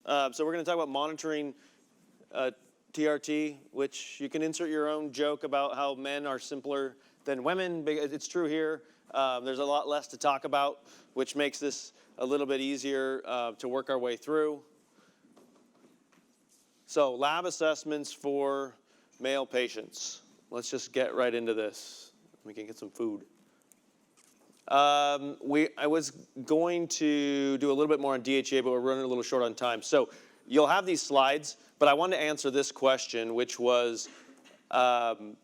So we're going to talk about monitoring TRT, which you can insert your own joke about how men are simpler than women. It's true here. There's a lot less to talk about, which makes this a little bit easier to work our way through. So lab assessments for male patients. Let's just get right into this. We can get some food. I was going to do a little bit more on DHEA, but we're running a little short on time. So you'll have these slides, but I wanted to answer this question, which was, testosterone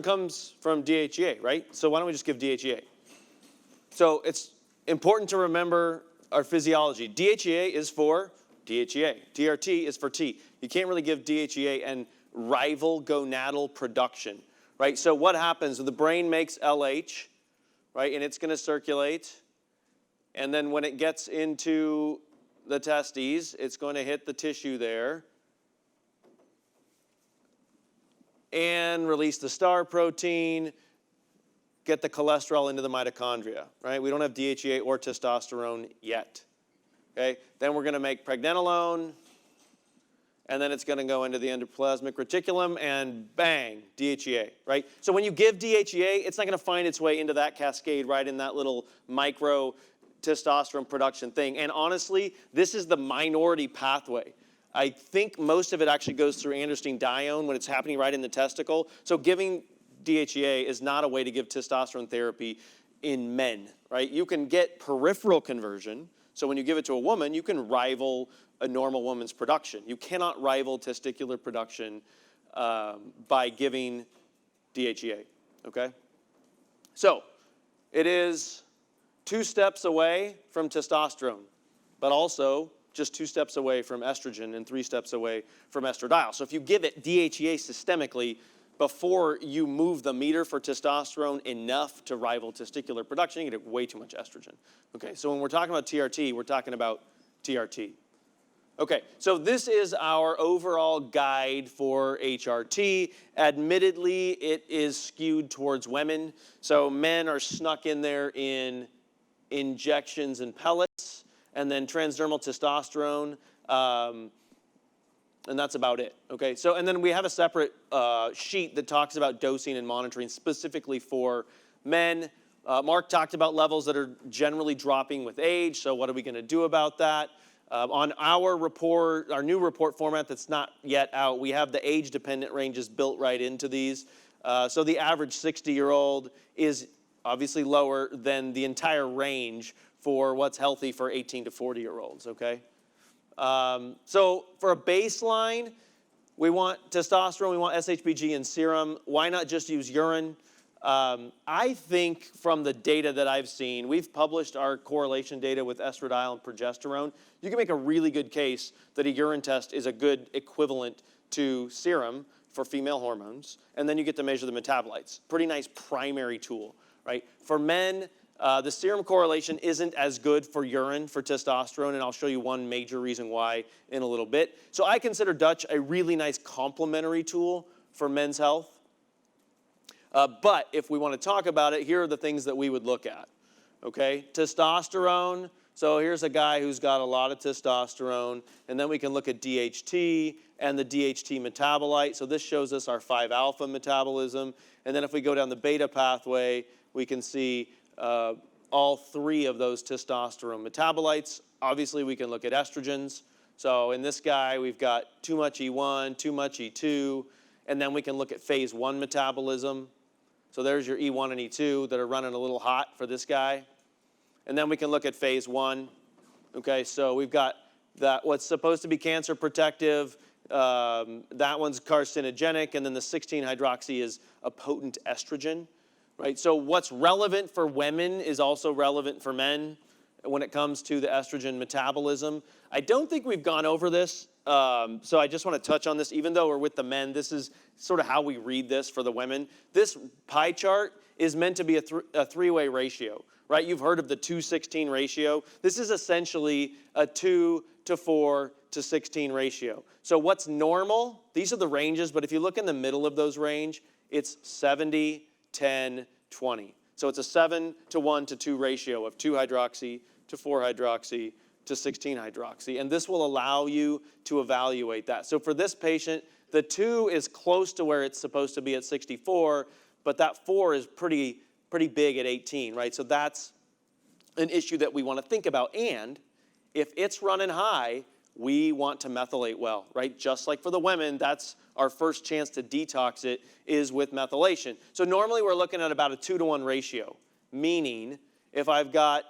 comes from DHEA, right? So why don't we just give DHEA? So it's important to remember our physiology. DHEA is for DHEA. TRT is for T. You can't really give DHEA and rival gonadal production, right? So what happens? The brain makes LH, right? And it's going to circulate. And then when it gets into the testes, it's going to hit the tissue there and release the star protein, get the cholesterol into the mitochondria, right? We don't have DHEA or testosterone yet, okay? Then we're going to make pregnenolone, and then it's going to go into the endoplasmic reticulum, and bang, DHEA, right? So when you give DHEA, it's not going to find its way into that cascade right in that little micro testosterone production thing. And honestly, this is the minority pathway. I think most of it actually goes through androstenedione when it's happening right in the testicle. So giving DHEA is not a way to give testosterone therapy in men, right? You can get peripheral conversion. So when you give it to a woman, you can rival a normal woman's production. You cannot rival testicular production by giving DHEA, okay? So it is 2 steps away from testosterone, but also just 2 steps away from estrogen and 3 steps away from estradiol. So if you give it DHEA systemically before you move the meter for testosterone enough to rival testicular production, you get way too much estrogen. Okay, so when we're talking about TRT, we're talking about TRT. Okay, so this is our overall guide for HRT. Admittedly, it is skewed towards women. So men are snuck in there in injections and pellets, and then transdermal testosterone, and that's about it, okay? So, and then we have a separate sheet that talks about dosing and monitoring specifically for men. Mark talked about levels that are generally dropping with age, so what are we gonna do about that? On our report, our new report format that's not yet out, we have the age-dependent ranges built right into these. So the average 60-year-old is obviously lower than the entire range for what's healthy for 18 to 40-year-olds, okay? So for a baseline, we want testosterone, we want SHBG in serum. Why not just use urine? I think from the data that I've seen, we've published our correlation data with estradiol and progesterone. You can make a really good case that a urine test is a good equivalent to serum for female hormones, and then you get to measure the metabolites. Pretty nice primary tool, right? For men, the serum correlation isn't as good for urine for testosterone, and I'll show you one major reason why in a little bit. So I consider Dutch a really nice complementary tool for men's health. But if we want to talk about it, here are the things that we would look at, okay? Testosterone, so here's a guy who's got a lot of testosterone, and then we can look at DHT and the DHT metabolite. So this shows us our 5-alpha metabolism, and then if we go down the beta pathway, we can see all 3 of those testosterone metabolites. Obviously, we can look at estrogens. So in this guy, we've got too much E1, too much E2, and then we can look at phase 1 metabolism. So there's your E1 and E2 that are running a little hot for this guy. And then we can look at phase 1. Okay, so we've got that what's supposed to be cancer protective. That one's carcinogenic, and then the 16-hydroxy is a potent estrogen. Right? So what's relevant for women is also relevant for men when it comes to the estrogen metabolism. I don't think we've gone over this, so I just want to touch on this. Even though we're with the men, this is sort of how we read this for the women. This pie chart is meant to be a three-way ratio, right? You've heard of the 2:16 ratio. This is essentially a 2 to 4 to 16 ratio. So what's normal? These are the ranges, but if you look in the middle of those range, it's 70, 10, 20. So it's a 7 to 1 to 2 ratio of 2-hydroxy to 4-hydroxy to 16-hydroxy. And this will allow you to evaluate that. So for this patient, the 2 is close to where it's supposed to be at 64, but that 4 is pretty big at 18, right? So that's an issue that we want to think about. And if it's running high, we want to methylate well, right? Just like for the women, that's our first chance to detox it is with methylation. So normally we're looking at about a 2-to-1 ratio, meaning if I've got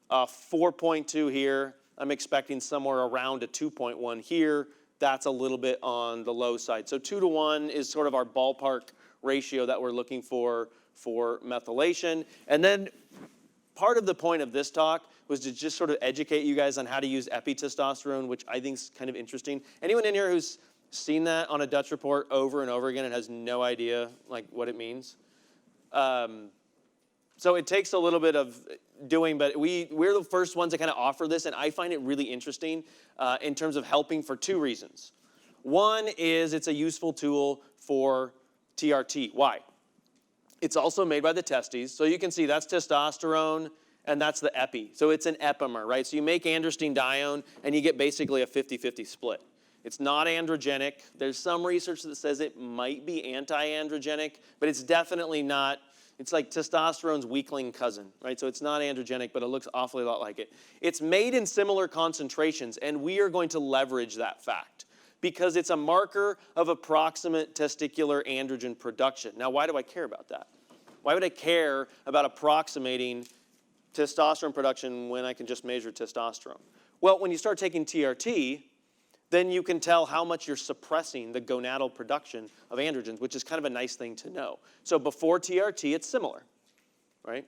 a 4.2 here, I'm expecting somewhere around a 2.1 here. That's a little bit on the low side. So 2-to-1 is sort of our ballpark ratio that we're looking for methylation. And then part of the point of this talk was to just sort of educate you guys on how to use epitestosterone, which I think is kind of interesting. Anyone in here who's seen that on a Dutch report over and over again and has no idea like what it means? So it takes a little bit of doing, but we're the first ones to kind of offer this, and I find it really interesting in terms of helping for 2 reasons. One is it's a useful tool for TRT. Why? It's also made by the testes, so you can see that's testosterone, and that's the epi. So it's an epimer, right? So you make androstenedione, and you get basically a 50-50 split. It's not androgenic. There's some research that says it might be anti-androgenic, but it's definitely not. It's like testosterone's weakling cousin, right? So it's not androgenic, but it looks awfully a lot like it. It's made in similar concentrations, and we are going to leverage that fact because it's a marker of approximate testicular androgen production. Now, why do I care about that? Why would I care about approximating testosterone production when I can just measure testosterone? Well, when you start taking TRT, then you can tell how much you're suppressing the gonadal production of androgens, which is kind of a nice thing to know. So before TRT, it's similar, right?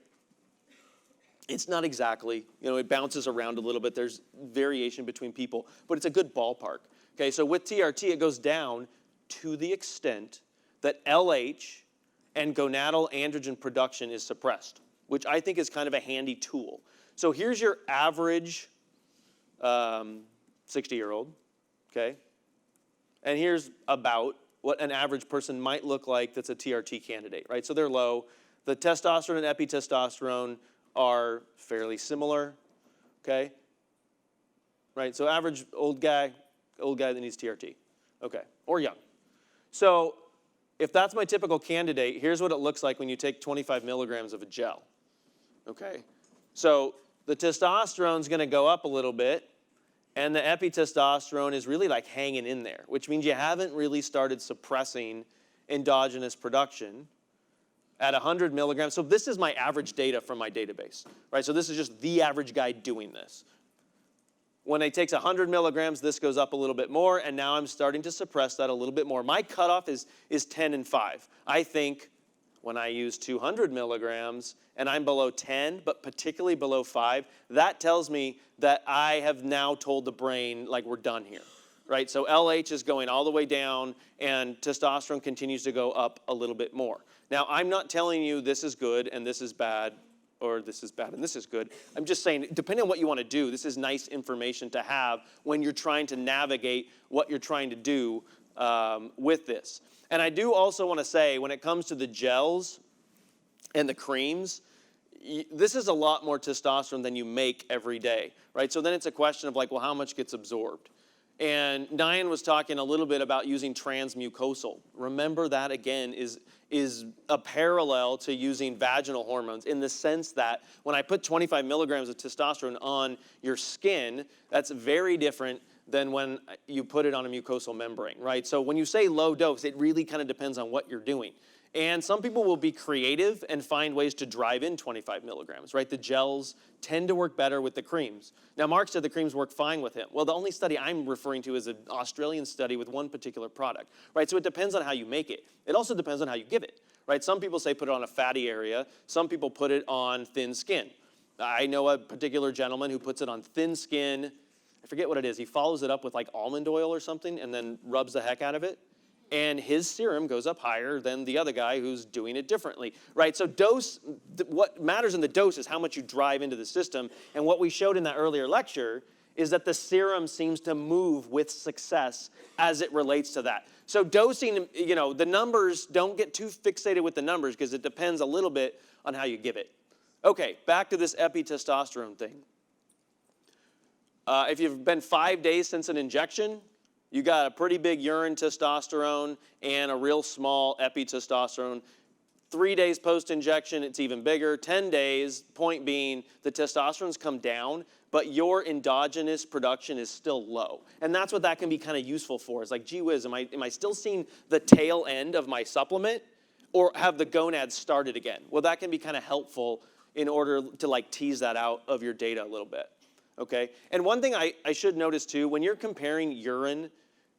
It's not exactly, it bounces around a little bit. There's variation between people, but it's a good ballpark. Okay, so with TRT, it goes down to the extent that LH and gonadal androgen production is suppressed, which I think is kind of a handy tool. So here's your average 60-year-old. Okay? And here's about what an average person might look like that's a TRT candidate, right? So they're low. The testosterone and epitestosterone are fairly similar, okay? Right, so average old guy that needs TRT, okay, or young. So if that's my typical candidate, here's what it looks like when you take 25 milligrams of a gel, okay? So the testosterone's gonna go up a little bit, and the epitestosterone is really like hanging in there, which means you haven't really started suppressing endogenous production at 100 milligrams. So this is my average data from my database, right? So this is just the average guy doing this. When it takes 100 milligrams, this goes up a little bit more, and now I'm starting to suppress that a little bit more. My cutoff is 10 and 5. I think when I use 200 milligrams and I'm below 10, but particularly below 5, that tells me that I have now told the brain, like, we're done here, right? So LH is going all the way down, and testosterone continues to go up a little bit more. Now, I'm not telling you this is good and this is bad, or this is bad and this is good. I'm just saying, depending on what you want to do, this is nice information to have when you're trying to navigate what you're trying to do with this. And I do also want to say, when it comes to the gels and the creams, this is a lot more testosterone than you make every day, right? So then it's a question of like, well, how much gets absorbed? And Nyan was talking a little bit about using transmucosal. Remember that, again, is a parallel to using vaginal hormones in the sense that when I put 25 milligrams of testosterone on your skin, that's very different than when you put it on a mucosal membrane, right? So when you say low dose, it really kind of depends on what you're doing. And some people will be creative and find ways to drive in 25 milligrams, right? The gels tend to work better with the creams. Now, Mark said the creams work fine with him. Well, the only study I'm referring to is an Australian study with one particular product, right? So it depends on how you make it. It also depends on how you give it, right? Some people say put it on a fatty area. Some people put it on thin skin. I know a particular gentleman who puts it on thin skin. I forget what it is. He follows it up with like almond oil or something and then rubs the heck out of it. And his serum goes up higher than the other guy who's doing it differently, right? So dose, what matters in the dose is how much you drive into the system. And what we showed in that earlier lecture is that the serum seems to move with success as it relates to that. So dosing, the numbers, don't get too fixated with the numbers because it depends a little bit on how you give it. Okay, back to this epitestosterone thing. If you've been 5 days since an injection, you got a pretty big urine testosterone and a real small epitestosterone. 3 days post-injection, it's even bigger. 10 days, point being, the testosterone's come down, but your endogenous production is still low. And that's what that can be kind of useful for. It's like, gee whiz, am I still seeing the tail end of my supplement? Or have the gonads started again? Well, that can be kind of helpful in order to like tease that out of your data a little bit. Okay? And one thing I should notice too, when you're comparing urine,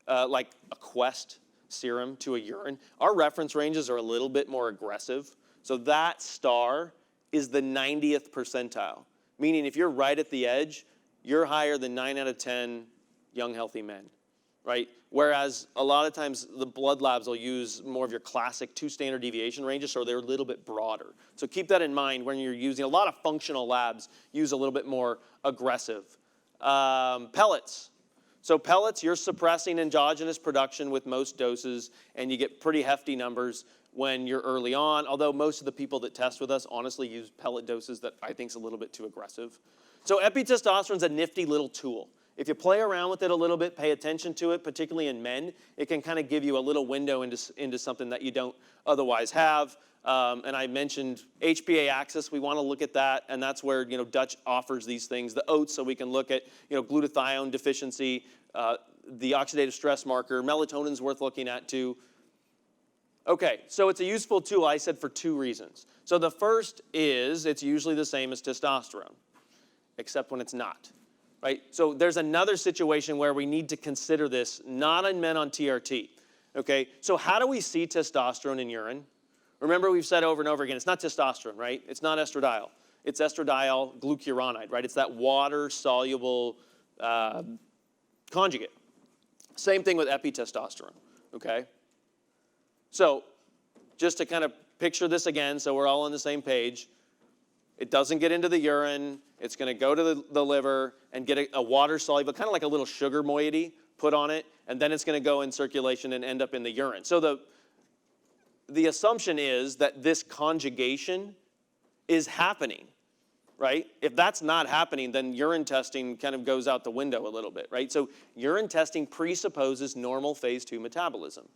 like a Quest serum to a urine, our reference ranges are a little bit more aggressive. So that star is the 90th percentile, meaning if you're right at the edge, you're higher than 9 out of 10 young, healthy men, right? Whereas a lot of times the blood labs will use more of your classic 2 standard deviation ranges, so they're a little bit broader. So keep that in mind when you're using, a lot of functional labs use a little bit more aggressive. Pellets. So pellets, you're suppressing endogenous production with most doses, and you get pretty hefty numbers when you're early on, although most of the people that test with us honestly use pellet doses that I think is a little bit too aggressive. So epitestosterone's a nifty little tool. If you play around with it a little bit, pay attention to it, particularly in men, it can kind of give you a little window into something that you don't otherwise have. And I mentioned HPA axis. We want to look at that, and that's where Dutch offers these things, the oats, so we can look at glutathione deficiency, the oxidative stress marker. Melatonin's worth looking at too. Okay, so it's a useful tool, I said, for 2 reasons. So the first is it's usually the same as testosterone, except when it's not. Right? So there's another situation where we need to consider this, not in men on TRT. Okay? So how do we see testosterone in urine? Remember, we've said over and over again, it's not testosterone, right? It's not estradiol. It's estradiol glucuronide, right? It's that water-soluble conjugate. Same thing with epitestosterone, okay? So just to kind of picture this again so we're all on the same page, it doesn't get into the urine. It's going to go to the liver and get a water-soluble, kind of like a little sugar moiety put on it, and then it's going to go in circulation and end up in the urine. So the assumption is that this conjugation is happening, right? If that's not happening, then urine testing kind of goes out the window a little bit, right? So urine testing presupposes normal phase 2 metabolism.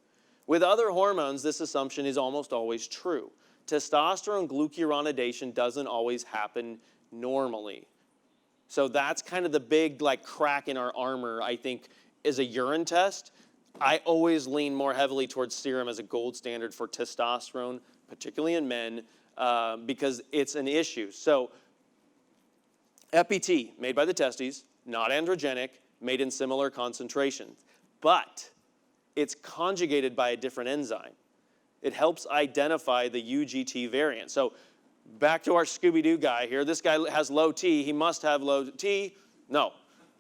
With other hormones, this assumption is almost always true. Testosterone glucuronidation doesn't always happen normally. So that's kind of the big crack in our armor, I think, is a urine test. I always lean more heavily towards serum as a gold standard for testosterone, particularly in men, because it's an issue. So EpiT, made by the testes, not androgenic, made in similar concentrations, but it's conjugated by a different enzyme. It helps identify the UGT variant. So back to our Scooby-Doo guy here. This guy has low T. He must have low T. No,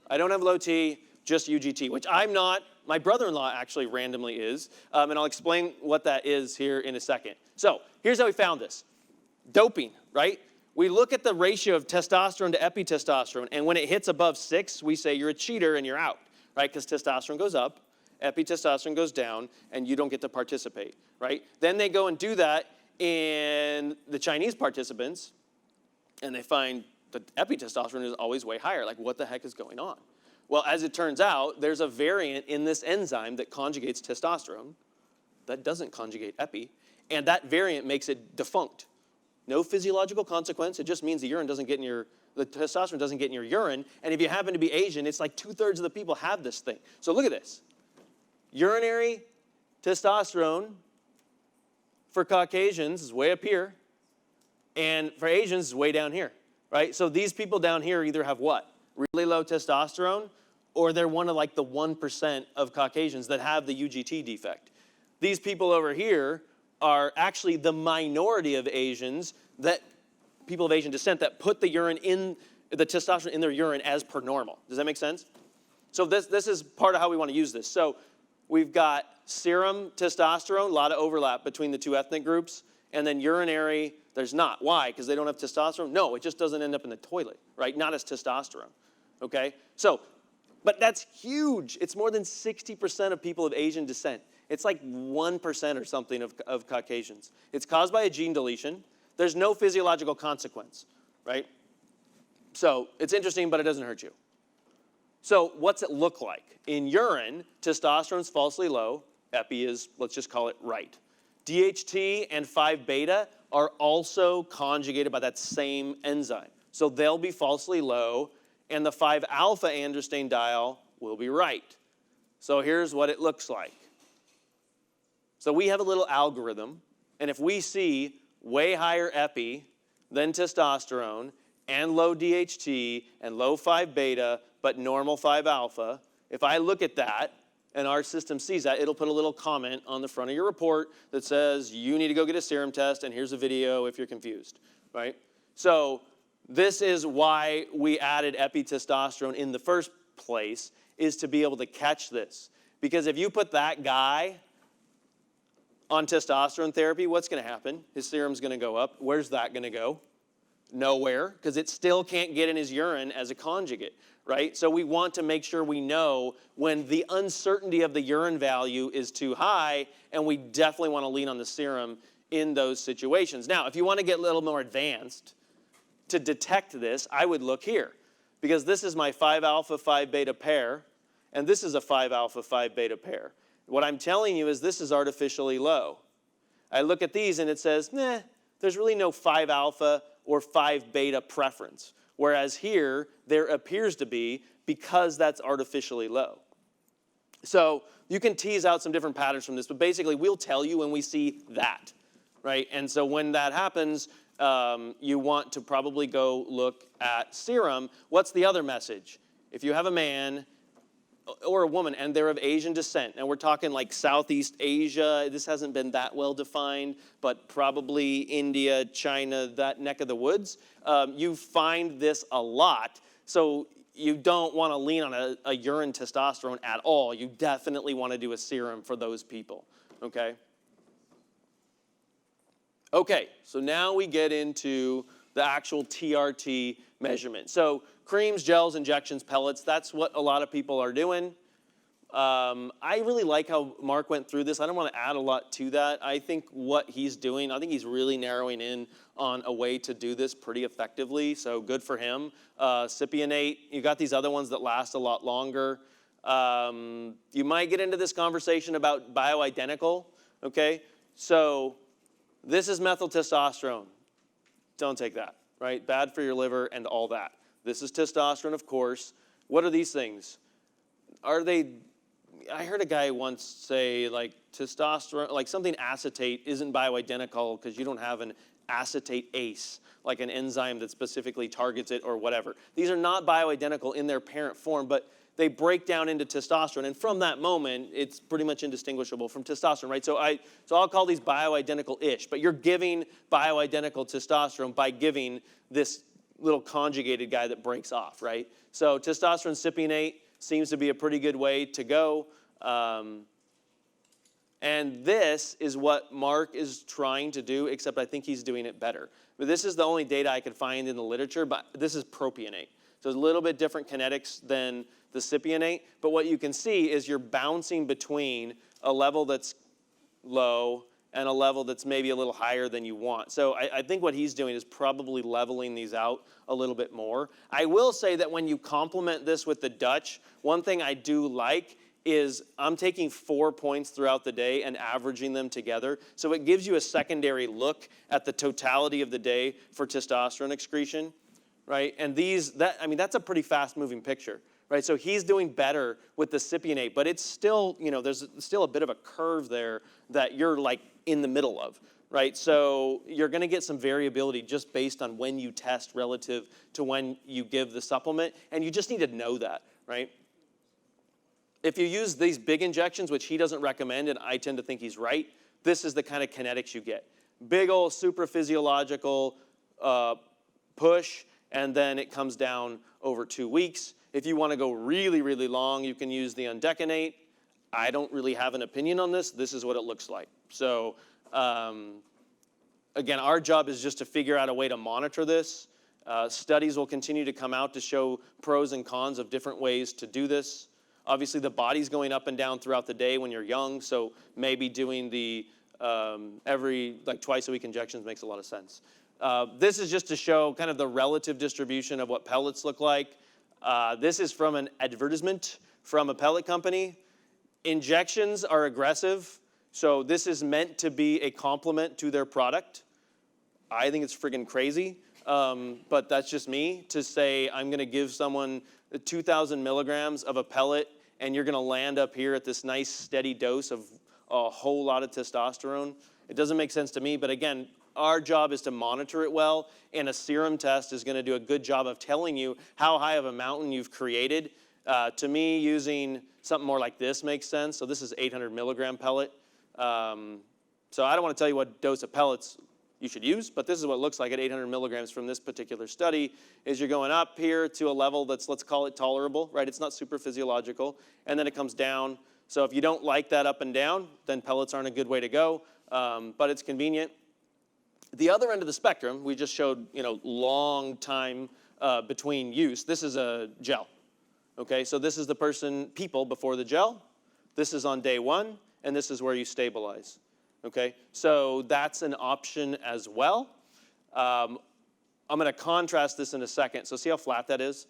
I don't have low T, just UGT, which I'm not. My brother-in-law actually randomly is, and I'll explain what that is here in a second. So here's how we found this. Doping, right? We look at the ratio of testosterone to epitestosterone, and when it hits above 6, we say you're a cheater and you're out, right? Because testosterone goes up, epitestosterone goes down, and you don't get to participate, right? Then they go and do that in the Chinese participants, and they find the epitestosterone is always way higher. Like, what the heck is going on? Well, as it turns out, there's a variant in this enzyme that conjugates testosterone that doesn't conjugate epi, and that variant makes it defunct. No physiological consequence. It just means the testosterone doesn't get in your urine, and if you happen to be Asian, it's like 2/3 of the people have this thing. So look at this. Urinary testosterone for Caucasians is way up here, and for Asians is way down here, right? So these people down here either have what? Really low testosterone, or they're one of the 1% of Caucasians that have the UGT defect. These people over here are actually the minority of Asians, people of Asian descent, that put the testosterone in their urine as per normal. Does that make sense? So this is part of how we want to use this. So we've got serum testosterone, a lot of overlap between the 2 ethnic groups, and then urinary, there's not. Why? Because they don't have testosterone? No, it just doesn't end up in the toilet, right? Not as testosterone, okay? So, but that's huge. It's more than 60% of people of Asian descent. It's like 1% or something of Caucasians. It's caused by a gene deletion. There's no physiological consequence, right? So it's interesting, but it doesn't hurt you. So what's it look like? In urine, testosterone's falsely low. Epi is, let's just call it right. DHT and 5-beta are also conjugated by that same enzyme. So they'll be falsely low, and the 5-alpha androstenediol will be right. So here's what it looks like. So we have a little algorithm, and if we see way higher epi than testosterone, and low DHT, and low 5-beta, but normal 5-alpha, if I look at that, and our system sees that, it'll put a little comment on the front of your report that says, you need to go get a serum test, and here's a video if you're confused, right? So this is why we added epitestosterone in the first place, is to be able to catch this. Because if you put that guy on testosterone therapy, what's going to happen? His serum's going to go up. Where's that going to go? Nowhere, because it still can't get in his urine as a conjugate, right? So we want to make sure we know when the uncertainty of the urine value is too high, and we definitely want to lean on the serum in those situations. Now, if you want to get a little more advanced to detect this, I would look here, because this is my 5-alpha, 5-beta pair, and this is a 5-alpha, 5-beta pair. What I'm telling you is this is artificially low. I look at these and it says, nah, there's really no 5-alpha or 5-beta preference. Whereas here, there appears to be, because that's artificially low. So you can tease out some different patterns from this, but basically we'll tell you when we see that, right? And so when that happens, you want to probably go look at serum. What's the other message? If you have a man or a woman and they're of Asian descent, and we're talking like Southeast Asia, this hasn't been that well defined, but probably India, China, that neck of the woods, you find this a lot. So you don't want to lean on a urine testosterone at all. You definitely want to do a serum for those people, okay? Okay, so now we get into the actual TRT measurement. So creams, gels, injections, pellets, that's what a lot of people are doing. I really like how Mark went through this. I don't want to add a lot to that. I think what he's doing, I think he's really narrowing in on a way to do this pretty effectively, so good for him. Cypionate, you got these other ones that last a lot longer. You might get into this conversation about bioidentical, okay? So this is methyl testosterone. Don't take that, right? Bad for your liver and all that. This is testosterone, of course. What are these things? Are they, I heard a guy once say like testosterone, like something acetate isn't bioidentical because you don't have an acetate ACE, like an enzyme that specifically targets it or whatever. These are not bioidentical in their parent form, but they break down into testosterone, and from that moment, it's pretty much indistinguishable from testosterone, right? So I'll call these bioidentical-ish, but you're giving bioidentical testosterone by giving this little conjugated guy that breaks off, right? So testosterone cypionate seems to be a pretty good way to go. And this is what Mark is trying to do, except I think he's doing it better. But this is the only data I could find in the literature, but this is propionate. So it's a little bit different kinetics than the cypionate, but what you can see is you're bouncing between a level that's low and a level that's maybe a little higher than you want. So I think what he's doing is probably leveling these out a little bit more. I will say that when you complement this with the Dutch, one thing I do like is I'm taking 4 points throughout the day and averaging them together. So it gives you a secondary look at the totality of the day for testosterone excretion, right? And that's a pretty fast moving picture. Right, so he's doing better with the cypionate, but it's still, there's still a bit of a curve there that you're like in the middle of, right? So you're going to get some variability just based on when you test relative to when you give the supplement, and you just need to know that, right? If you use these big injections, which he doesn't recommend, and I tend to think he's right, this is the kind of kinetics you get. Big old supraphysiological push, and then it comes down over 2 weeks. If you want to go really, really long, you can use the undecanate. I don't really have an opinion on this. This is what it looks like. So again, our job is just to figure out a way to monitor this. Studies will continue to come out to show pros and cons of different ways to do this. Obviously, the body's going up and down throughout the day when you're young, so maybe doing the twice a week injections makes a lot of sense. This is just to show kind of the relative distribution of what pellets look like. This is from an advertisement from a pellet company. Injections are aggressive, so this is meant to be a complement to their product. I think it's friggin' crazy, but that's just me to say I'm going to give someone 2,000 milligrams of a pellet, and you're going to land up here at this nice steady dose of a whole lot of testosterone. It doesn't make sense to me, but again, our job is to monitor it well, and a serum test is going to do a good job of telling you how high of a mountain you've created. To me, using something more like this makes sense. So this is 800 milligram pellet. So I don't want to tell you what dose of pellets you should use, but this is what it looks like at 800 milligrams from this particular study, is you're going up here to a level that's, let's call it tolerable, right? It's not super physiological, and then it comes down. So if you don't like that up and down, then pellets aren't a good way to go, but it's convenient. The other end of the spectrum, we just showed, long time between use. This is a gel. Okay, so this is the people before the gel. This is on day 1, and this is where you stabilize. Okay, so that's an option as well. I'm going to contrast this in a second. So see how flat that is?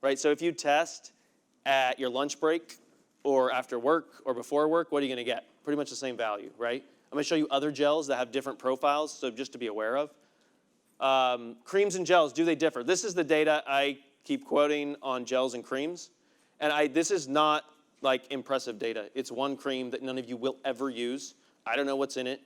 Right, so if you test at your lunch break or after work or before work, what are you going to get? Pretty much the same value, right? I'm going to show you other gels that have different profiles, so just to be aware of. Creams and gels, do they differ? This is the data I keep quoting on gels and creams. And this is not like impressive data. It's one cream that none of you will ever use. I don't know what's in it.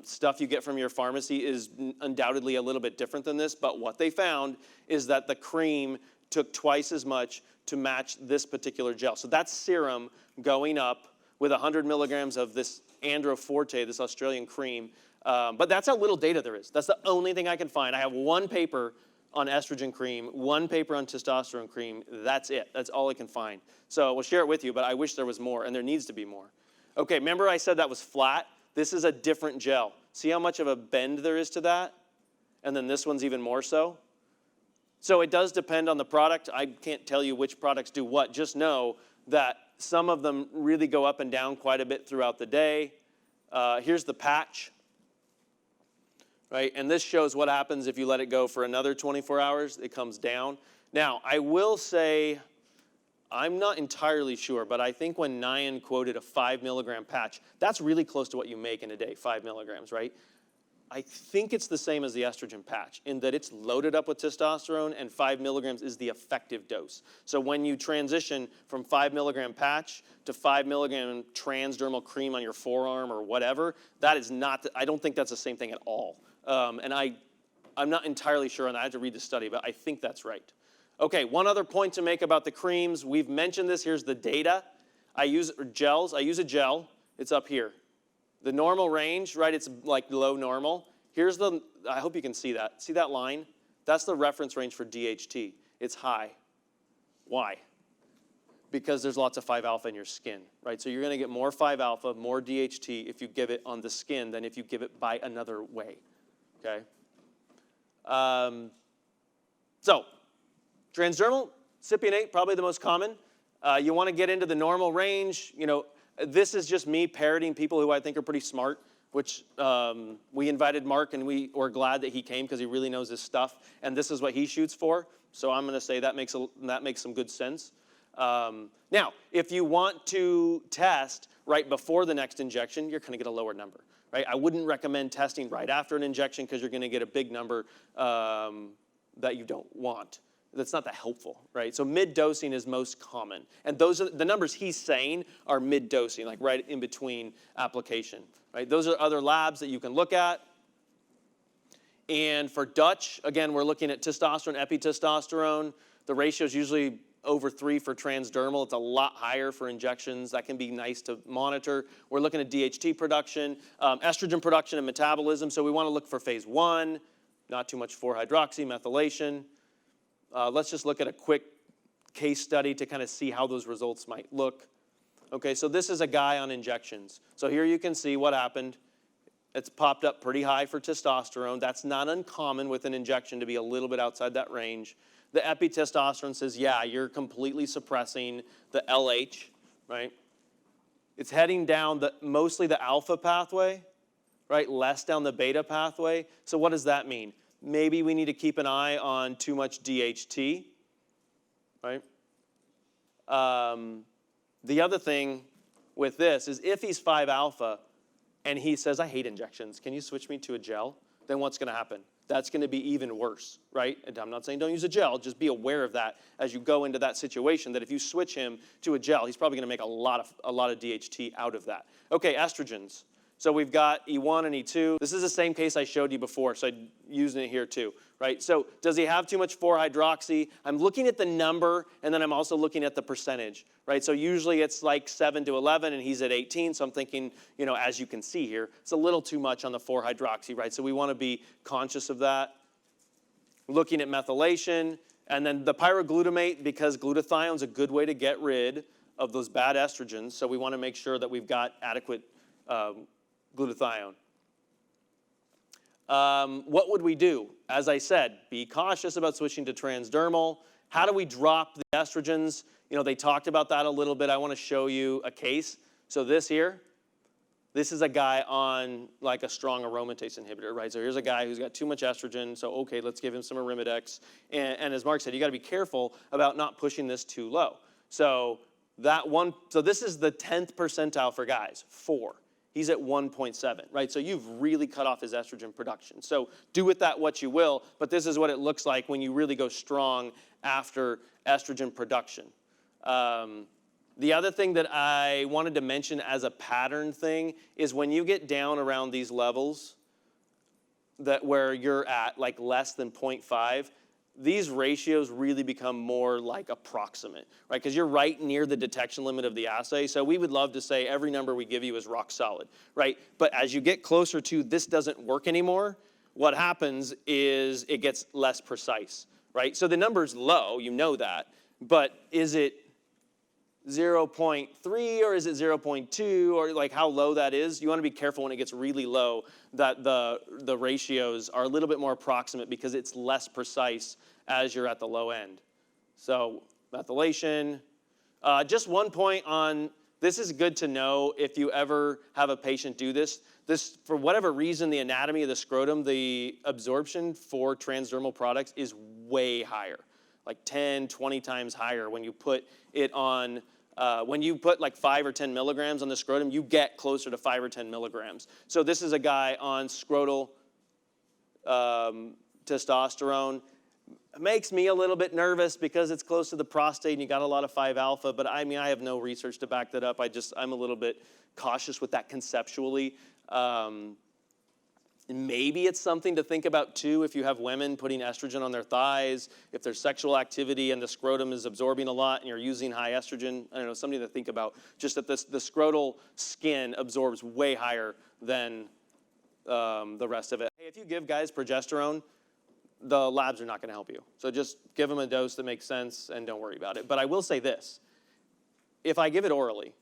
Stuff you get from your pharmacy is undoubtedly a little bit different than this, but what they found is that the cream took twice as much to match this particular gel. So that's serum going up with 100 milligrams of this Andro Forte, this Australian cream. But that's how little data there is. That's the only thing I can find. I have one paper on estrogen cream, one paper on testosterone cream. That's it. That's all I can find. So we'll share it with you, but I wish there was more, and there needs to be more. Okay, remember I said that was flat? This is a different gel. See how much of a bend there is to that? And then this one's even more so. So it does depend on the product. I can't tell you which products do what. Just know that some of them really go up and down quite a bit throughout the day. Here's the patch. Right, and this shows what happens if you let it go for another 24 hours. It comes down. Now, I will say, I'm not entirely sure, but I think when Nyan quoted a 5 milligram patch, that's really close to what you make in a day, 5 milligrams, right? I think it's the same as the estrogen patch in that it's loaded up with testosterone, and 5 milligrams is the effective dose. So when you transition from 5 milligram patch to 5 milligram transdermal cream on your forearm or whatever, that is not, I don't think that's the same thing at all. And I'm not entirely sure on that. I had to read the study, but I think that's right. Okay, one other point to make about the creams. We've mentioned this. Here's the data. I use gels. I use a gel. It's up here. The normal range, right, it's like low normal. Here's the, I hope you can see that. See that line? That's the reference range for DHT. It's high. Why? Because there's lots of 5-alpha in your skin, right? So you're going to get more 5-alpha, more DHT if you give it on the skin than if you give it by another way, okay? So transdermal, cypionate, probably the most common. You want to get into the normal range. This is just me parroting people who I think are pretty smart, which we invited Mark, and we were glad that he came because he really knows his stuff, and this is what he shoots for. So I'm going to say that makes some good sense. Now, if you want to test right before the next injection, you're going to get a lower number, right? I wouldn't recommend testing right after an injection because you're going to get a big number that you don't want. That's not that helpful, right? So mid-dosing is most common. And those are the numbers he's saying are mid-dosing, like right in between application, right? Those are other labs that you can look at. And for Dutch, again, we're looking at testosterone, epitestosterone. The ratio is usually over 3 for transdermal. It's a lot higher for injections. That can be nice to monitor. We're looking at DHT production, estrogen production and metabolism. So we want to look for phase 1, not too much 4-hydroxy, methylation. Let's just look at a quick case study to kind of see how those results might look. Okay, so this is a guy on injections. So here you can see what happened. It's popped up pretty high for testosterone. That's not uncommon with an injection to be a little bit outside that range. The epitestosterone says, yeah, you're completely suppressing the LH, right? It's heading down mostly the alpha pathway, right? Less down the beta pathway. So what does that mean? Maybe we need to keep an eye on too much DHT. right? The other thing with this is if he's 5-alpha and he says, I hate injections, can you switch me to a gel? Then what's going to happen? That's going to be even worse, right? And I'm not saying don't use a gel, just be aware of that as you go into that situation, that if you switch him to a gel, he's probably going to make a lot of DHT out of that. Okay, estrogens. So we've got E1 and E2. This is the same case I showed you before, so I'm using it here too, right? So does he have too much 4-hydroxy? I'm looking at the number, and then I'm also looking at the percentage, right? So usually it's like 7 to 11, and he's at 18, so I'm thinking, you know, as you can see here, it's a little too much on the 4-hydroxy, right? So we want to be conscious of that. Looking at methylation, and then the pyroglutamate, because glutathione is a good way to get rid of those bad estrogens, so we want to make sure that we've got adequate glutathione. What would we do? As I said, be cautious about switching to transdermal. How do we drop the estrogens? You know, they talked about that a little bit. I want to show you a case. So this here, this is a guy on like a strong aromatase inhibitor, right? So here's a guy who's got too much estrogen. So okay, let's give him some Arimidex. And as Mark said, you got to be careful about not pushing this too low. So this is the 10th percentile for guys, 4. He's at 1.7, right? So you've really cut off his estrogen production. So do with that what you will, but this is what it looks like when you really go strong after estrogen production. The other thing that I wanted to mention as a pattern thing is when you get down around these levels where you're at like less than 0.5, these ratios really become more like approximate, right? Because you're right near the detection limit of the assay. So we would love to say every number we give you is rock solid, right? But as you get closer to this doesn't work anymore, what happens is it gets less precise, right? So the number's low, you know that, but is it 0.3 or is it 0.2 or like how low that is? You want to be careful when it gets really low that the ratios are a little bit more approximate because it's less precise as you're at the low end. So methylation. Just one point on, this is good to know if you ever have a patient do this. This, for whatever reason, the anatomy of the scrotum, the absorption for transdermal products is way higher, like 10, 20 times higher when you put it on. When you put like 5 or 10 milligrams on the scrotum, you get closer to 5 or 10 milligrams. So this is a guy on scrotal testosterone. It makes me a little bit nervous because it's close to the prostate and you got a lot of 5-alpha, but I mean, I have no research to back that up. I'm a little bit cautious with that conceptually. Maybe it's something to think about too if you have women putting estrogen on their thighs, if there's sexual activity and the scrotum is absorbing a lot and you're using high estrogen. I don't know, something to think about. Just that the scrotal skin absorbs way higher than the rest of it. Hey, if you give guys progesterone, the labs are not going to help you. So just give them a dose that makes sense and don't worry about it. But I will say this. If I give it orally,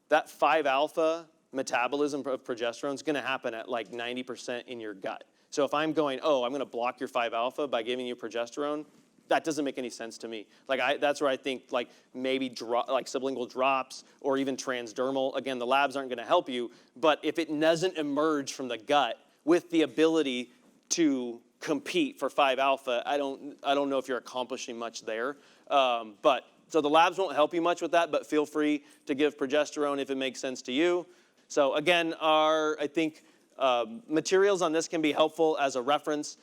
that 5-alpha metabolism of progesterone is going to happen at like 90% in your gut. So if I'm going, I'm going to block your 5-alpha by giving you progesterone, that doesn't make any sense to me. Like that's where I think like maybe like sublingual drops or even transdermal. Again, the labs aren't going to help you, but if it doesn't emerge from the gut with the ability to compete for 5-alpha, I don't know if you're accomplishing much there. So the labs won't help you much with that, but feel free to give progesterone if it makes sense to you. So again, I think materials on this can be helpful as a reference.